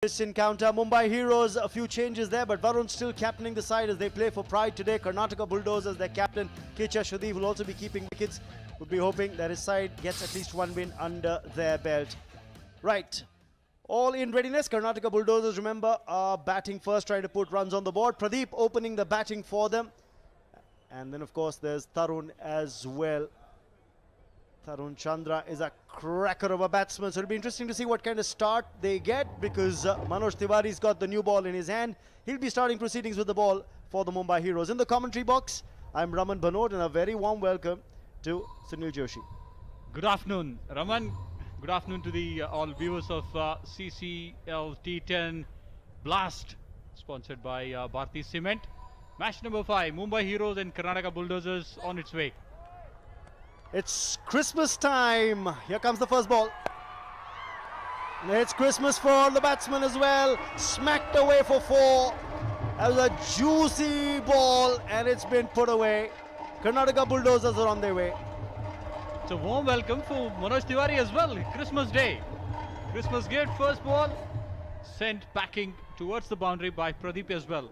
This encounter, Mumbai Heroes, a few changes there, but Varun still captaining the side as they play for pride today. Karnataka Bulldozers, their captain Kecha Shudhi will also be keeping wickets. Would be hoping that his side gets at least one win under their belt. Right, all in readiness. Karnataka Bulldozers, remember, are batting first, trying to put runs on the board. Pradeep opening the batting for them. And then, of course, there's Tarun as well. Tarun Chandra is a cracker of a batsman, so it'll be interesting to see what kind of start they get, because Manoj Tiwari's got the new ball in his hand. He'll be starting proceedings with the ball for the Mumbai Heroes. In the commentary box, I'm Raman Bhanot, and a very warm welcome to Sunil Joshi. Good afternoon, Raman. Good afternoon to the all viewers of CCL T10 Blast, sponsored by Bharti Cement. Match number 5, Mumbai Heroes and Karnataka Bulldozers on its way. It's Christmas time. Here comes the first ball. It's Christmas for the batsman as well. Smacked away for 4. That was a juicy ball and it's been put away. Karnataka Bulldozers are on their way. It's a warm welcome for Manoj Tiwari as well. Christmas Day. Christmas gift, first ball. Sent packing towards the boundary by Pradeep as well.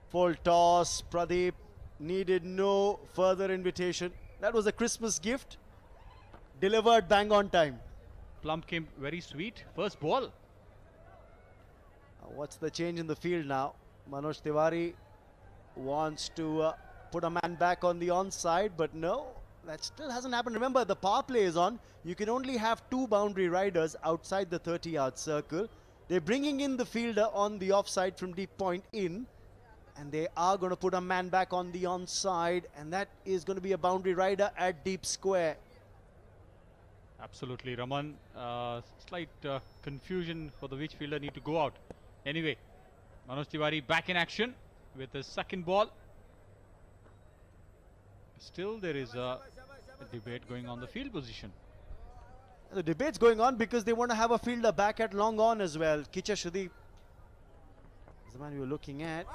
Full toss. Pradeep needed no further invitation. That was a Christmas gift, delivered bang on time. Plump came very sweet. First ball. What's the change in the field now? Manoj Tiwari wants to put a man back on the onside, but no, that still hasn't happened. Remember, the power play is on. You can only have 2 boundary riders outside the 30-yard circle. They're bringing in the fielder on the offside from deep point in. And they are going to put a man back on the onside, and that is going to be a boundary rider at deep square. Absolutely, Raman. Slight confusion for the which fielder need to go out. Anyway, Manoj Tiwari back in action with his second ball. Still, there is a debate going on the field position. The debate's going on because they want to have a fielder back at long on as well. Kecha Shudhi is the man we were looking at.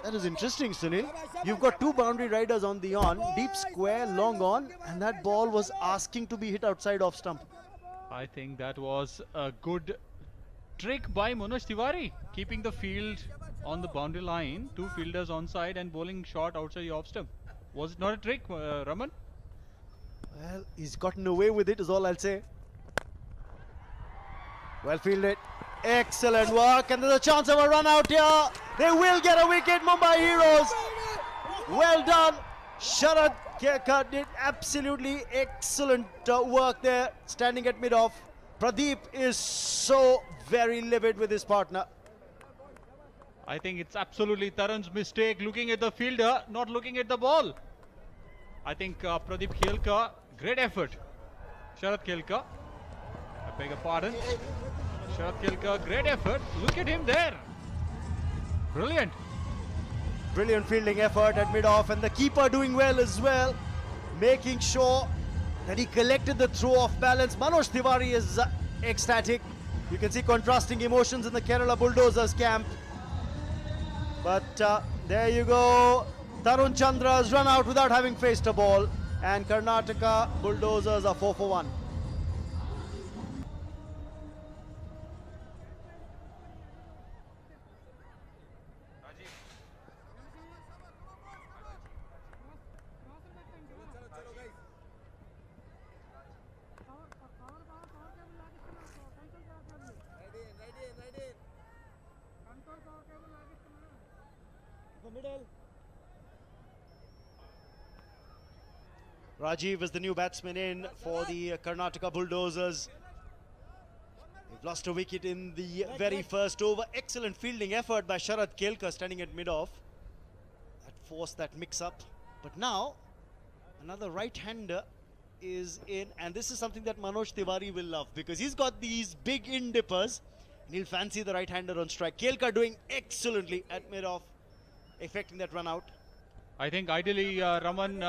That is interesting, Sunil. You've got 2 boundary riders on the on, deep square, long on, and that ball was asking to be hit outside off stump. I think that was a good trick by Manoj Tiwari, keeping the field on the boundary line, 2 fielders on side and bowling short outside the off stump. Was it not a trick, Raman? Well, he's gotten away with it is all I'll say. Well fielded. Excellent work, and there's a chance of a run out here. They will get a wicket, Mumbai Heroes. Well done. Sharad Khelkar did absolutely excellent work there, standing at mid-off. Pradeep is so very livid with his partner. I think it's absolutely Tarun's mistake, looking at the fielder, not looking at the ball. I think Pradeep Khelkar, great effort. Sharad Khelkar, I beg your pardon. Sharad Khelkar, great effort. Look at him there. Brilliant. Brilliant fielding effort at mid-off, and the keeper doing well as well, making sure that he collected the throw off balance. Manoj Tiwari is ecstatic. You can see contrasting emotions in the Kerala Bulldozers camp. But there you go. Tarun Chandra's run out without having faced a ball, and Karnataka Bulldozers are 4 for 1. Rajiv is the new batsman in for the Karnataka Bulldozers. They've lost a wicket in the very first over. Excellent fielding effort by Sharad Khelkar standing at mid-off. That forced that mix-up. But now, another right-hander is in, and this is something that Manoj Tiwari will love, because he's got these big in-dippers and he'll fancy the right-hander on strike. Khelkar doing excellently at mid-off, effecting that run out. I think ideally, Raman,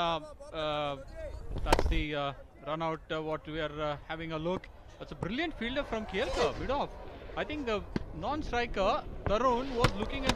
that's the run out what we are having a look. That's a brilliant fielder from Khelkar, mid-off. I think the non-striker, Tarun, was looking at